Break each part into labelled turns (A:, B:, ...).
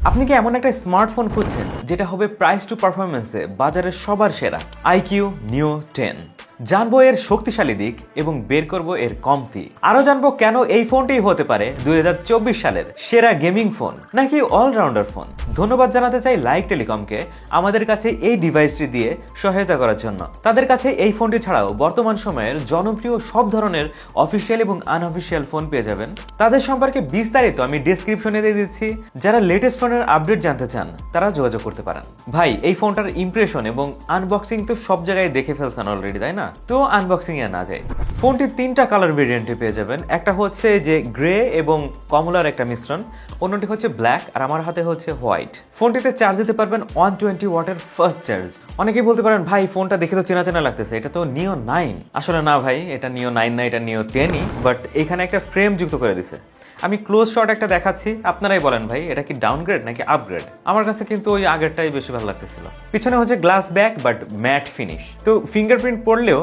A: আপনি কি এমন একটা স্মার্টফোন খুঁজছেন যেটা হবে প্রাইস টু পারফরমেন্সে বাজারের সবার সেরা? iQOO Neo 10 জানবো এর শক্তিশালী দিক এবং বের করব এর কমতি। আরো জানবো কেন এই ফোনটি হতে পারে 2024 সালের সেরা গেমিং ফোন নাকি অলরাউন্ডার ফোন। ধন্যবাদ জানাতে চাই লাইক টেলিকমকে আমাদের কাছে এই ডিভাইসটি দিয়ে সহায়তা করার জন্য। তাদের কাছে এই ফোনটি ছাড়াও বর্তমান সময়ের জনপ্রিয় সব ধরনের অফিসিয়াল এবং আনঅফিসিয়াল ফোন পেয়ে যাবেন। তাদের সম্পর্কে বিস্তারিত আমি ডেসক্রিপশনে দিয়ে দিচ্ছি। যারা লেটেস্ট ফোনের আপডেট জানতে চান তারা যোগাযোগ করতে পারেন। ভাই, এই ফোনটার ইমপ্রেশন এবং আনবক্সিং তো সব জায়গায় দেখে ফেলছেন অলরেডি, তাই না? তো আনবক্সিং এ না যায়। ফোনটি তিনটা কালার ভেরিয়েন্টে পেয়ে যাবেন। একটা হচ্ছে যে গ্রে এবং কমলার একটা মিশ্রণ, অন্যটি হচ্ছে ব্ল্যাক, আর আমার হাতে হচ্ছে হোয়াইট। ফোনটিতে চার্জ দিতে পারবেন 120 ওয়াটের ফাস্ট চার্জ। অনেকেই বলতে পারেন ভাই ফোনটা দেখে তো চেনা চেনা লাগতেছে, এটা তো নিও 9। আসলে না ভাই, এটা নিও 9 না, এটা নিও 10ই, বাট এখানে একটা ফ্রেম যুক্ত করে দিছে। আমি ক্লোজ শট একটা দেখাচ্ছি, আপনারাই বলেন ভাই এটা কি ডাউনগ্রেড নাকি আপগ্রেড। আমার কাছে কিন্তু ওই আগেরটাই বেশি ভালো লাগতেছিল। পিছনে হচ্ছে glass back but mat finish, তো ফিঙ্গারপ্রিন্ট পড়লেও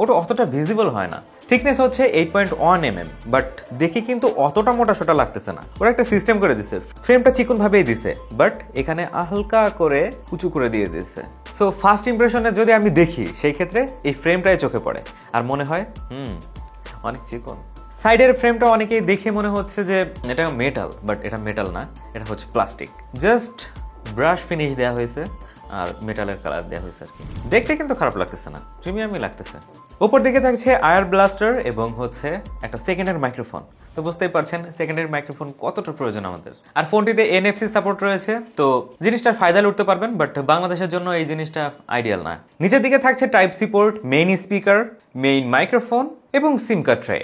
A: ওটা অতটা ভিজিবল হয় না। থিকনেস হচ্ছে 8.1 mm, বাট দেখি কিন্তু অতটা মোটা সোটা লাগতেছে না। ওরা একটা সিস্টেম করে দিছে, ফ্রেমটা চিকন ভাবেই দিছে, বাট এখানে হালকা করে উঁচু করে দিয়ে দিছে। সো ফার্স্ট ইমপ্রেশনে যদি আমি দেখি সেই ক্ষেত্রে এই ফ্রেমটাই চোখে পড়ে আর মনে হয় অনেক চিকন। সাইডের ফ্রেমটা অনেকেই দেখে মনে হচ্ছে যে এটা মেটাল, বাট এটা মেটাল না, এটা হচ্ছে প্লাস্টিক। জাস্ট ব্রাশ ফিনিশ দেওয়া হয়েছে আর মেটালের কালার দেওয়া হয়েছে আর কি। দেখতে কিন্তু খারাপ লাগতেছে না, প্রিমিয়ামই লাগতেছে। উপর দিকে থাকছে আয়ার ব্লাস্টার এবং হচ্ছে একটা সেকেন্ডের মাইক্রোফোন। তো বুঝতেই পারছেন সেকেন্ডের মাইক্রোফোন কতটা প্রয়োজন আমাদের। আর ফোনটিতে NFC সাপোর্ট রয়েছে, তো জিনিসটার ফায়দা লুটতে পারবেন, বাট বাংলাদেশের জন্য এই জিনিসটা আইডিয়াল না। নিচের দিকে থাকছে type C port, main speaker, main microphone এবং সিম কার্ড ট্রে।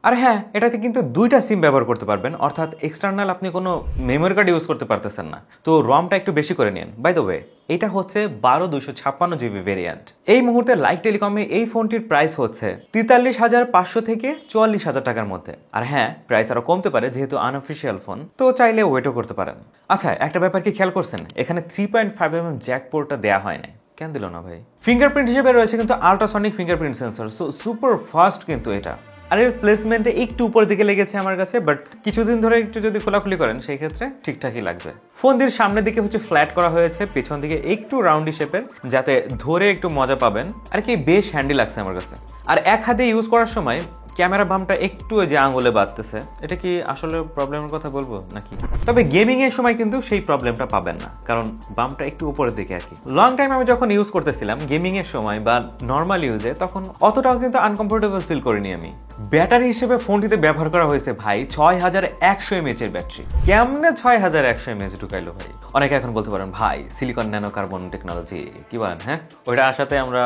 A: আর হ্যাঁ, এটাতে কিন্তু দুইটা সিম ব্যবহার করতে পারবেন, অর্থাৎ এক্সটার্নাল আপনি কোনো মেমোরি কার্ড ইউজ করতে পারতেছেন না। তো রমটা একটু বেশি করে নিন। বাই দ্য ওয়ে, এটা হচ্ছে 12/256 GB ভেরিয়েন্ট। এই মুহূর্তে লাইক টেলিকমে এই ফোনটির প্রাইস হচ্ছে 43,500 থেকে 44,000 টাকার মধ্যে। আর হ্যাঁ, প্রাইস আরো কমতে পারে যেহেতু আনঅফিসিয়াল ফোন, তো চাইলে ওয়েটও করতে পারেন। আচ্ছা, একটা ব্যাপার কি খেয়াল করছেন, এখানে 3.5 mm জ্যাক পোর্টটা দেওয়া হয় না। কেন দিল না ভাই? ফিঙ্গারপ্রিন্ট হিসেবে রয়েছে কিন্তু ultrasonic fingerprint sensor, so super fast কিন্তু এটা। আর এর প্লেসমেন্টে একটু উপর দিকে লেগেছে আমার কাছে, বাট কিছুদিন ধরে একটু যদি খোলাখুলি করেন সেই ক্ষেত্রে ঠিকঠাকই লাগবে। ফোনটির সামনের দিকে হচ্ছে ফ্ল্যাট করা হয়েছে, পেছন দিকে একটু রাউন্ডি শেপের, যাতে ধরে একটু মজা পাবেন। আর কি বেশ হ্যান্ডি লাগছে আমার কাছে। আর এক হাতে ইউজ করার সময় ক্যামেরা বামটা একটু যে আঙুলে বাঁধতেছে, এটা কি আসলে প্রবলেমের কথা বলবো নাকি? তবে গেমিং এর সময় কিন্তু সেই প্রবলেমটা পাবেন না, কারণ বামটা একটু উপরের দিকে আর কি। লং টাইম আমি যখন ইউজ করতেছিলাম গেমিং এর সময় বা নর্মাল ইউজে, তখন অতটাও কিন্তু আনকমফোর্টেবল ফিল করিনি আমি। ব্যাটারি হিসেবে ফোনটিতে ব্যবহার করা হয়েছে ভাই 6100 mAh এর ব্যাটারি। কেমনে 6100 mAh ঢুকাইলো ভাই? অনেকে এখন বলতে পারেন ভাই সিলিকন ন্যানো কার্বন টেকনোলজি, কি বলেন? হ্যাঁ, ওইটা আসাতে আমরা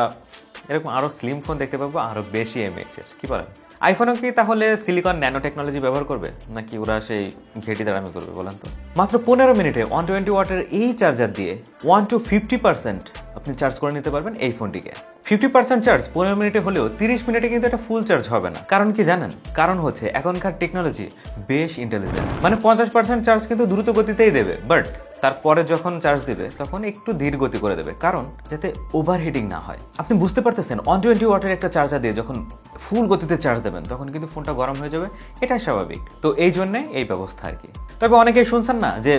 A: এরকম আরো স্লিম ফোন দেখতে পাবো আরো বেশি mAh এর, কি বলেন? আইফোনও কি তাহলে সিলিকন ন্যানো টেকনোলজি ব্যবহার করবে নাকি ওরা সেই ঘেটি দাঁড়ামি করবে বলেন তো? মাত্র 15 মিনিটে 120 ওয়াটের এই চার্জার দিয়ে 1 to 50% আপনি চার্জ করে নিতে পারবেন এই ফোনটিকে। 50% চার্জ 15 মিনিটে হলেও 30 মিনিটে কিন্তু এটা ফুল চার্জ হবে না। কারণ কি জানেন? কারণ হচ্ছে এখনকার টেকনোলজি বেশ ইন্টেলিজেন্ট। মানে 50% চার্জ কিন্তু দ্রুত গতিতেই দেবে, বাট তারপরে যখন চার্জ দিবে তখন একটু ধীর গতি করে দেবে, কারণ যাতে ওভারহিটিং না হয়। আপনি বুঝতে পারতেছেন 120 ওয়াটের একটা চার্জার দিয়ে যখন ফুল গতিতে চার্জ দেবেন তখন কিন্তু ফোনটা গরম হয়ে যাবে, এটাই স্বাভাবিক। তো এই জন্যে এই ব্যবস্থা আর কি। তবে অনেকেই শুনছেন না যে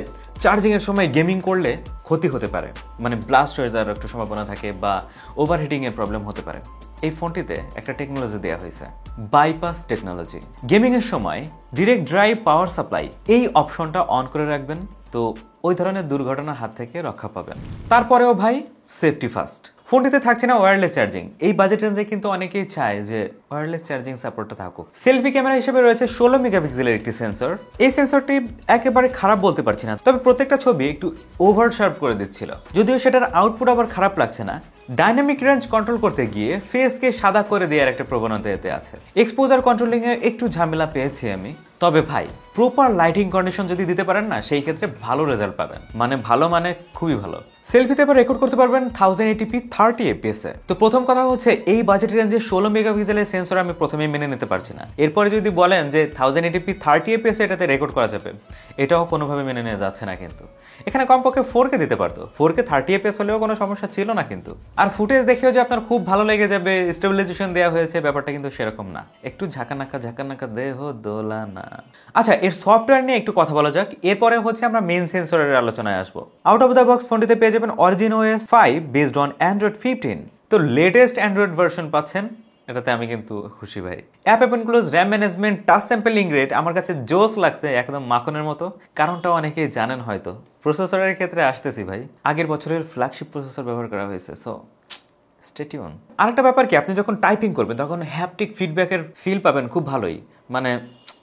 A: চার্জিং এর সময় গেমিং করলে ক্ষতি হতে পারে, মানে ব্লাস্ট হয়ে যাওয়ার একটা সম্ভাবনা থাকে বা ওভারহিটিং এর প্রবলেম হতে পারে। এই ফোনটিতে একটা টেকনোলজি দেওয়া হয়েছে, বাইপাস টেকনোলজি। গেমিং এর সময় ডিরেক্ট ড্রাইভ পাওয়ার সাপ্লাই এই অপশনটা অন করে রাখবেন, তো ওই ধরনের দুর্ঘটনার হাত থেকে রক্ষা পাবেন। তারপরেও ভাই সেফটি ফার্স্ট। ফোনটিতে থাকছে না ওয়্যারলেস চার্জিং। এই বাজেট রেঞ্জে কিন্তু অনেকেই চায় যে ওয়্যারলেস চার্জিং সাপোর্টটা থাকুক। সেলফি ক্যামেরা হিসেবে রয়েছে 16 মেগাপিক্সেলের একটি সেন্সর। এই সেন্সরটি একেবারে খারাপ বলতে পারছি না, তবে প্রত্যেকটা ছবি একটু ওভার শার্প করে দিচ্ছিল। যদিও সেটার আউটপুট আবার খারাপ লাগছে না। ডাইনামিক রেঞ্জ কন্ট্রোল করতে গিয়ে ফেসকে সাদা করে দেওয়ার একটা প্রবণতা এতে আছে। এক্সপোজার কন্ট্রোলিং এ একটু ঝামেলা পেয়েছি আমি। তবে ভাই প্রপার লাইটিং কন্ডিশন যদি দিতে পারেন না, সেই ক্ষেত্রে ভালো রেজাল্ট পাবেন। মানে ভালো মানে খুবই ভালো। সেলফিতে এবার রেকর্ড করতে পারবেন 1080p 30 fps এ। তো প্রথম কথা হচ্ছে এই বাজেট রেঞ্জে 16 মেগাপিক্সেলের সেন্সর আমি প্রথমেই মেনে নিতে পারছি না। এরপরে যদি বলেন যে 1080p 30 fps এটাতে রেকর্ড করা যাবে, এটাও কোনোভাবে মেনে নেওয়া যাচ্ছে না। কিন্তু এখানে কমপক্ষে 4K দিতে পারতো। 4K 30 fps হলেও কোনো সমস্যা ছিল না কিন্তু। আর ফুটেজ দেখেও যে আপনার খুব ভালো লেগে যাবে, স্টেবিলাইজেশন দেওয়া হয়েছে, ব্যাপারটা কিন্তু সেরকম না। একটু ঝাঁকানাকা দেহ দোলানা, আচ্ছা, এর সফটওয়্যার নিয়ে একটু কথা বলা যাক, এরপরে হচ্ছে আমরা মেইন সেন্সরের আলোচনায় আসবো। আউট অফ দ্য বক্স ফোনটিতে পেয়ে যাবেন origin OS 5 based on Android 15। তো লেটেস্ট অ্যান্ড্রয়েড ভার্সন পাচ্ছেন, এটাতে আমি কিন্তু খুশি ভাই। App open close, RAM management, touch sampling rate আমার কাছে জোস লাগছে, একদম মাখনের মতো। কারণটা অনেকেই জানেন হয়তো। প্রসেসরের ক্ষেত্রে আসতেছি ভাই, আগের বছরের ফ্ল্যাগশিপ প্রসেসর ব্যবহার করা হয়েছে, সো স্টে টিউন। আরেকটা ব্যাপার কি, আপনি যখন টাইপিং করবেন তখন হ্যাপটিক ফিডব্যাকের ফিল পাবেন খুব ভালোই, মানে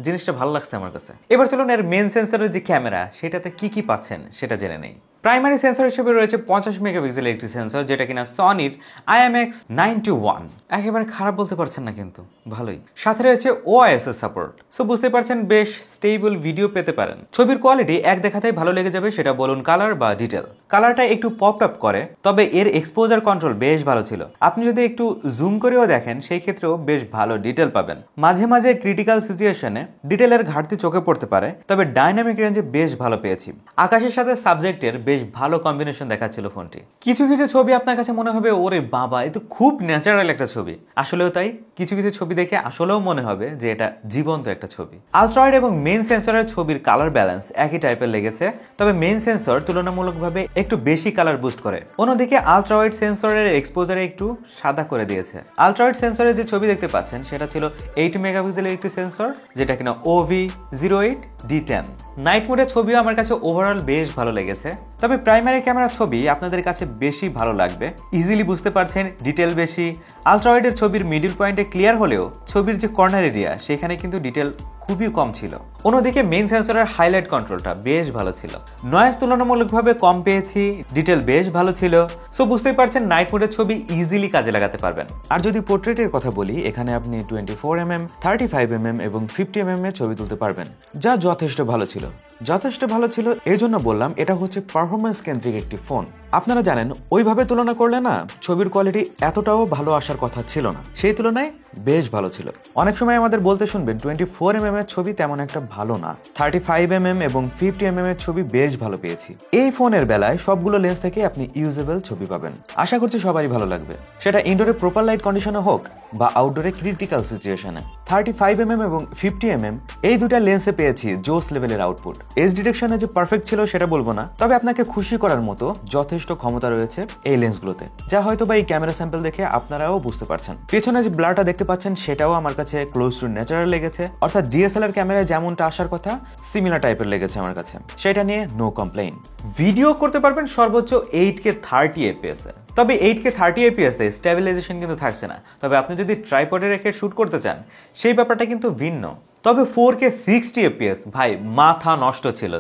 A: জিনিসটা ভালো লাগছে আমার কাছে। এবার চলুন এর মেন সেন্সরের যে ক্যামেরা সেটাতে কি কি পাচ্ছেন সেটা জেনে নেই। প্রাইমারি সেন্সর হিসেবে রয়েছে 50 মেগাপিক্সেলের একটি সেন্সর, যেটা কিনা সনির IMX921। একেবারে খারাপ বলতে পারছেন না, কিন্তু ভালোই। সাথে রয়েছে ওআইএস সাপোর্ট, সো বুঝতে পারছেন বেশ স্টেবল ভিডিও পেতে পারেন। ছবির কোয়ালিটি এক দেখাতেই ভালো লেগে যাবে, সেটা বলুন কালার বা ডিটেল। কালারটা একটু পপ আপ করে, তবে এর এক্সপোজার কন্ট্রোল বেশ ভালো ছিল। আপনি যদি একটু জুম করেও দেখেন সেই ক্ষেত্রেও বেশ ভালো ডিটেল পাবেন। মাঝে মাঝে ক্রিটিক্যাল সিচুয়েশনে ডিটেলের ঘাটতি চোখে পড়তে পারে, তবে ডাইনামিক রেঞ্জে বেশ ভালো পেয়েছি। আকাশের সাথে সাবজেক্টের বেশ ভালো কম্বিনেশন দেখাচ্ছিল ফোনটি। কিছু কিছু ছবি আপনার কাছে মনে হবে ওরে বাবা, এ তো খুব ন্যাচারাল একটা ছবি। আসলেও তাই, কিছু কিছু ছবি দেখে আসলেও মনে হবে যে এটা জীবন্ত একটা ছবি। আলট্রাওয়াইড এবং মেইন সেন্সরের ছবির কালার ব্যালেন্স একই টাইপের লেগেছে, তবে মেইন সেন্সর তুলনামূলকভাবে একটু বেশি কালার বুস্ট করে। অন্যদিকে আলট্রাওয়াইড সেন্সরের এক্সপোজারে একটু সাদা করে দিয়েছে। আলট্রাওয়াইড সেন্সরের যে ছবি দেখতে পাচ্ছেন সেটা ছিল 8 মেগাপিক্সেলের একটি সেন্সর, যেটা কিনা OV08D10। নাইট মোডের ছবিও আমার কাছে ওভারঅল বেশ ভালো লেগেছে, তবে প্রাইমারি ক্যামেরার ছবি আপনাদের কাছে বেশি ভালো লাগবে। ইজিলি বুঝতে পারছেন ডিটেল বেশি। আলট্রাওয়াইডের ছবির মিডল পয়েন্টে ক্লিয়ার হলেও ছবির যে কর্নার এরিয়া সেখানে কিন্তু ডিটেল খুবই কম ছিল। অন্যদিকে মেইন সেন্সরের হাইলাইট কন্ট্রোলটা বেশ ভালো ছিল। নয়েজ তুলনামূলকভাবে কম পেয়েছি, ডিটেল বেশ ভালো ছিল। সো বুঝতেই পারছেন নাইট মোডের ছবি ইজিলি কাজে লাগাতে পারবেন। আর যদি পোর্ট্রেটের কথা বলি, এখানে আপনি 24mm, 35mm এবং 50mm এর ছবি তুলতে পারবেন, যা যথেষ্ট ভালো ছিল। যথেষ্ট ভালো ছিল এর জন্য বললাম, এটা হচ্ছে পারফরমেন্স কেন্দ্রিক একটি ফোন। আপনারা জানেন ওইভাবে তুলনা করলে না ছবির কোয়ালিটি এতটাও ভালো আসার কথা ছিল না, সেই তুলনায় বেশ ভালো ছিল। অনেক সময় আমাদের বলতে শুনবেন 24mm এর ছবি তেমন একটা ভালো না, 35mm এবং 50mm এর ছবি বেশ ভালো পেয়েছি। এই ফোনের বেলায় সবগুলো লেন্স থেকে আপনি ইউজেবল ছবি পাবেন। আশা করছি সবারই ভালো লাগবে, সেটা ইনডোরে প্রপার লাইট কন্ডিশনে হোক বা আউটডোরে ক্রিটিক্যাল সিচুয়েশনে। 35mm এবং 50mm এই দুটা লেন্সে পেয়েছি জোস লেভেলের আউটপুট। এজ ডিটেকশনে যে পারফেক্ট ছিল সেটা বলবো না, তবে আপনাকে খুশি করার মতো যথেষ্ট ক্ষমতা রয়েছে এই লেন্সগুলোতে, যা হয়তো বা এই ক্যামেরা স্যাম্পল দেখে আপনারাও বুঝতে পারছেন। পেছনে যে ব্লারটা দেখতে পাচ্ছেন সেটাও আমার কাছে ক্লোজ টু ন্যাচারাল লেগেছে, অর্থাৎ ডিএসএলআর ক্যামেরায় যেমনটা আসার কথা সিমিলার টাইপের লেগেছে আমার কাছে, সেটা নিয়ে নো কমপ্লেইন। ভিডিও করতে পারবেন সর্বোচ্চ 8K 30fps এ, তবে 8K 30fps এ স্টেবিলাইজেশন কিন্তু থাকছে না। তবে আপনি যদি ট্রাইপডে রেখে শুট করতে চান সেই ব্যাপারটা কিন্তু ভিন্ন। তবে 4K 60fps ভাই মাথা নষ্ট ছিল,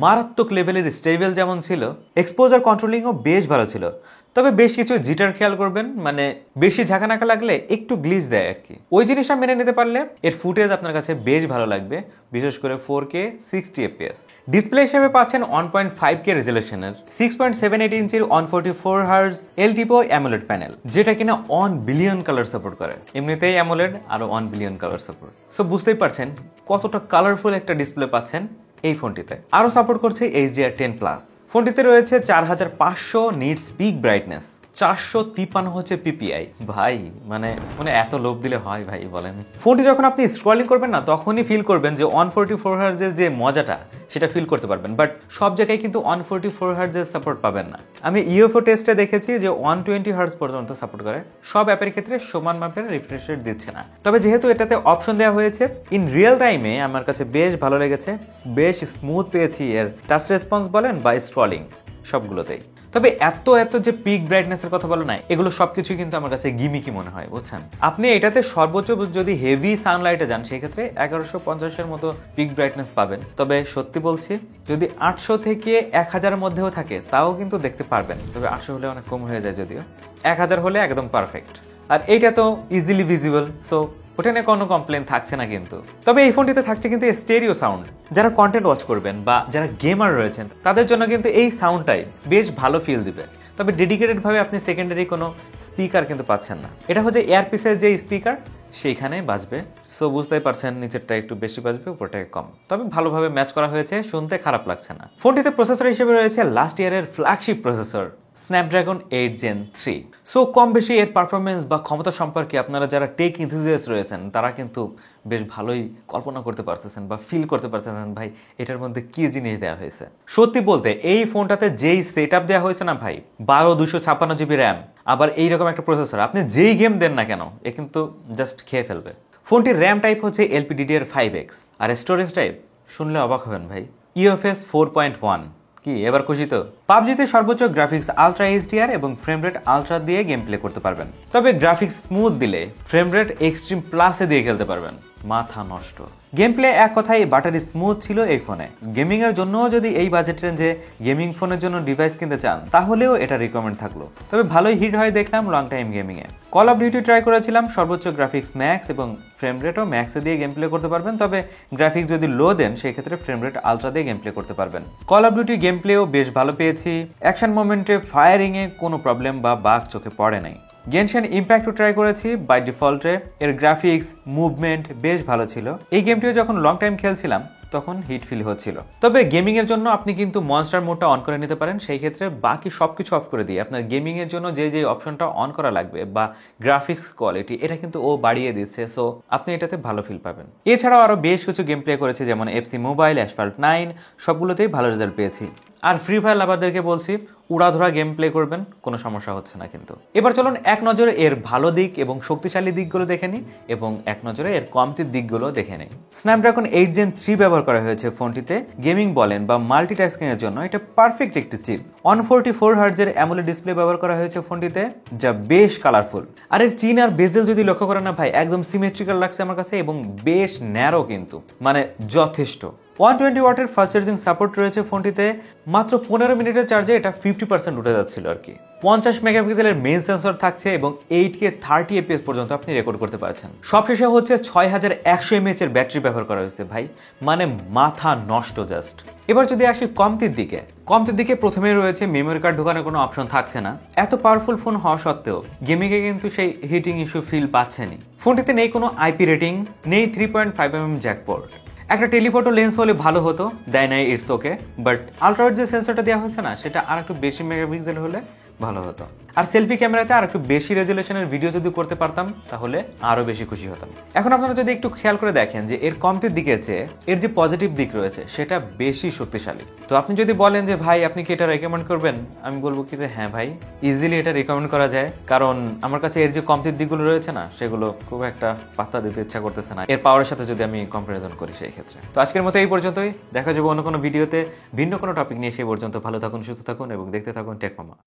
A: মারাত্মক লেভেলের স্টেবল যেমন ছিল, এক্সপোজার কন্ট্রোলিংও বেশ ভালো ছিল। তবে বেশ কিছু জিটার খেয়াল করবেন, মানে বেশি ঝাঁকানাকা লাগলে একটু গ্লিচ দেয় আর কি। ওই জিনিসটা মেনে নিতে পারলে এর ফুটেজ আপনার কাছে বেশ ভালো লাগবে, বিশেষ করে 4K 60fps। ডিসপ্লে হিসেবে পাচ্ছেন 1.5K রেজলিউশনের 6.78 ইঞ্চির 144Hz এলটিপো অ্যামোলেড প্যানেল, যেটা কিনা 1 বিলিয়ন কালার সাপোর্ট করে। এমনিতেই অ্যামোলেড আরো 1 বিলিয়ন কালার সাপোর্ট, সো বুঝতেই পারছেন কতটা কালারফুল একটা ডিসপ্লে পাচ্ছেন এই ফোনটিতে। আরো সাপোর্ট করছে HDR10+। ফোনটিতে রয়েছে 4500 নিটস পিক ব্রাইটনেস, 453 হচ্ছে পিপিআই। ভাই মানে এত লোভ দিলে হয় ভাই বলেন। ফোনটি যখন আপনি স্ক্রলিং করবেন না তখনই ফিল করবেন যে 144Hz এর যে মজাটা সেটা ফিল করতে পারবেন, বাট সব জায়গায় কিন্তু 144Hz এর সাপোর্ট পাবেন না। আমি ইউএফও টেস্টে দেখেছি যে 120Hz পর্যন্ত সাপোর্ট করে, সব অ্যাপের ক্ষেত্রে সমান মাপের রিফ্রেশ রেট দিচ্ছে না। তবে যেহেতু এটাতে অপশন দেওয়া হয়েছে, ইন রিয়েল টাইমে আমার কাছে বেশ ভালো লেগেছে, বেশ স্মুথ পেয়েছি এর টাচ রেসপন্স বলেন বা স্ক্রলিং সবগুলোতেই। তবে এত যে পিক ব্রাইটনেসের কথা বলো না, এগুলো সবকিছু কিন্তু আমার কাছে গিমিকি মনে হয়, বুঝছেন। আপনি এটাতে সর্বোচ্চ যদি হেভি সানলাইটে যান সেক্ষেত্রে 1150 মতো পিক ব্রাইটনেস পাবেন। তবে সত্যি বলছি, যদি 800 থেকে 1000 মধ্যেও থাকে তাও কিন্তু দেখতে পারবেন, তবে 800 হলে অনেক কম হয়ে যায়, যদিও 1000 হলে একদম পারফেক্ট। আর এইটা তো ইজিলি ভিজিবল, সো ওটা নিয়ে কোনো কমপ্লেন থাকছে না কিন্তু। তবে এই ফোনটিতে থাকছে কিন্তু স্টেরিও সাউন্ড। যারা কন্টেন্ট ওয়াচ করবেন বা যারা গেমার রয়েছেন তাদের জন্য কিন্তু এই সাউন্ডটাই বেশ ভালো ফিল দিবে। তবে ডেডিকেটেড ভাবে আপনি সেকেন্ডারি কোনো স্পিকার কিন্তু পাচ্ছেন না, এটা হচ্ছে এয়ারপিসের যে স্পিকার সেইখানে বাজবে। সো বুঝতেই পারছেন নিচেরটা একটু বেশি বাজবে, উপরটাকে কম। তবে ভালোভাবে ম্যাচ করা হয়েছে, শুনতে খারাপ লাগছে না। ফোনটিতে প্রসেসর হিসেবে রয়েছে লাস্ট ইয়ারের flagship processor Snapdragon 8 Gen 3। So কম বেশি এর পারফরমেন্স বা ক্ষমতা সম্পর্কে আপনারা যারা টেক ইনথুজিয়াস্ট রয়েছেন তারা কিন্তু বেশ ভালোই কল্পনা করতে পারতেছেন বা ফিল করতে পারতেছেন ভাই এটার মধ্যে কি জিনিস দেওয়া হয়েছে। সত্যি বলতে এই ফোনটাতে যেই সেট আপ দেওয়া হয়েছে না ভাই, 12/256 GB র্যাম, আবার এইরকম একটা প্রসেসর, আপনি যেই গেম দেন না কেন এ কিন্তু জাস্ট খেয়ে ফেলবে। ফোনটির র্যাম টাইপ হচ্ছে LPDDR5X, আর স্টোরেজ টাইপ শুনলে অবাক হবেন ভাই, UFS 4.1। কি এবার খুশি তো? পাবজিতে সর্বোচ্চ গ্রাফিক্স আলট্রা HDR এবং ফ্রেম রেট আলট্রা দিয়ে গেম প্লে করতে পারবেন, তবে গ্রাফিক্স স্মুথ দিলে ফ্রেম রেট এক্সট্রিম প্লাসে দিয়ে খেলতে পারবেন। মাথা নষ্ট। গেম প্লে এক কথায় বাটারি স্মুথ ছিল এই ফোনে। গেমিং এর জন্য যদি এই বাজেট রেঞ্জে গেমিং ফোনের জন্য ডিভাইস কিনতে চান তাহলেও এটা রিকমেন্ড থাকলো, তবে ভালোই হিট হয় দেখলাম long time gaming A. Call of duty try করেছিলাম, সর্বোচ্চ গ্রাফিক্স ম্যাক্স এবং ফ্রেম রেটও ম্যাক্সে দিয়ে গেম প্লে করতে পারবেন, তবে গ্রাফিক্স যদি লো দেন সেই ক্ষেত্রে ফ্রেম রেট আলট্রা দিয়ে গেম প্লে করতে পারবেন। কল অফ ডিউটি গেম প্লেও বেশ ভালো পেয়েছি, অ্যাকশন মোমেন্টে ফায়ারিং এ কোনো প্রবলেম বা বাগ চোখে পড়ে নাই। গেনশন ইম্প্যাক্টও ট্রাই করেছি, বাই ডিফল্টে এর গ্রাফিক্স মুভমেন্ট বেশ ভালো ছিল। এই গেমটিও যখন লং টাইম খেলছিলাম তখন হিট ফিল হচ্ছিল। তবে গেমিং এর জন্য আপনি কিন্তু মনস্টার মোডটা অন করে নিতে পারেন, সেই ক্ষেত্রে বাকি সবকিছু অফ করে দিয়ে আপনার গেমিং এর জন্য যে অপশনটা অন করা লাগবে বা গ্রাফিক্স কোয়ালিটি এটা কিন্তু ও বাড়িয়ে দিচ্ছে, সো আপনি এটাতে ভালো ফিল পাবেন। এছাড়াও আরো বেশ কিছু গেম প্লে করেছে, যেমন FC মোবাইল, অ্যাসফাল্ট 9, সবগুলোতেই ভালো রেজাল্ট পেয়েছি। আর ফ্রি ফায়ার লাভারদেরকে বলছি উড়াধরা গেম প্লে করবেন, কোনো সমস্যা হচ্ছে না কিন্তু। এবার চলুন এক নজরে এর ভালো দিক এবং শক্তিশালী দিকগুলো দেখে নিই এবং এক নজরে এর কমতির দিকগুলো দেখে নিই। স্ন্যাপড্রাগন 8 Gen 3 ব্যবহার করা হয়েছে ফোনটিতে। গেমিং বলেন বা মাল্টিটাস্কিং এর জন্য এটা পারফেক্ট একটি চিপ। 144 হার্টজের অ্যামোলেড ডিসপ্লে ব্যবহার করা হয়েছে ফোনটিতে, যা বেশ কালারফুল। আর এর চিন আর বেজেল যদি লক্ষ্য করেন না ভাই, একদম সিমেট্রিক্যাল লাগছে আমার কাছে এবং বেশ ন্যারো, কিন্তু মানে যথেষ্ট। 120 ওয়াটের ফাস্ট চার্জিং সাপোর্ট রয়েছে ফোনটিতে। মাত্র 15 মিনিটের চার্জে এটা 50% উঠে যাচ্ছিল আর কি। 50 মেগাপিক্সেলের মেইন সেন্সর থাকছে এবং 8K 30 FPS পর্যন্ত আপনি রেকর্ড করতে পারছেন। সবশেষে হচ্ছে 6100 mAh এর ব্যাটারি ব্যবহার করা হয়েছে ভাই, মানে মাথা নষ্ট জাস্ট। এবার যদি আসি কমতির দিকে প্রথমে রয়েছে মেমোরি কার্ড ঢোকানোর কোনো অপশন থাকছে না। এত পাওয়ারফুল ফোন হওয়া সত্ত্বেও গেমিংয়ে কিন্তু সেই হিটিং ইস্যু ফিল পাচ্ছেনি। ফোনটিতে নেই কোনো IP রেটিং, নেই 3.5mm জ্যাক পোর্ট। একটা টেলিফটো লেন্স হলে ভালো হতো, দেয় নাই, ইটস ওকে, বাট আলট্রাওয়াইড যে সেন্সরটা দেওয়া হয়েছে না সেটা আর একটু বেশি মেগাপিক্সেল হলে ভালো হতো। আর সেলফি ক্যামেরাতে আর একটু বেশি রেজুলেশনের ভিডিও যদি করতে পারতাম তাহলে আরো বেশি খুশি হতাম। এখন আপনারা যদি একটু খেয়াল করে দেখেন যে এর কমতির দিকে চেয়ে এর যে পজিটিভ দিক রয়েছে সেটা বেশি শক্তিশালী। তো আপনি যদি বলেন যে ভাই আপনি কি এটা রেকমেন্ড করবেন, আমি বলবো কি যে হ্যাঁ ভাই, ইজিলি এটা রেকমেন্ড করা যায়, কারণ আমার কাছে এর যে কমতির দিকগুলো রয়েছে না সেগুলো খুব একটা পাত্তা দিতে ইচ্ছা করতেছে না এর পাওয়ারের সাথে যদি আমি কম্পারিজন করি সেই ক্ষেত্রে। তো আজকের মতো এই পর্যন্তই, দেখা যাবে অন্য কোনো ভিডিওতে ভিন্ন কোনো টপিক নিয়ে। সেই পর্যন্ত ভালো থাকুন, সুস্থ থাকুন এবং দেখতে থাকুন টেক মামা।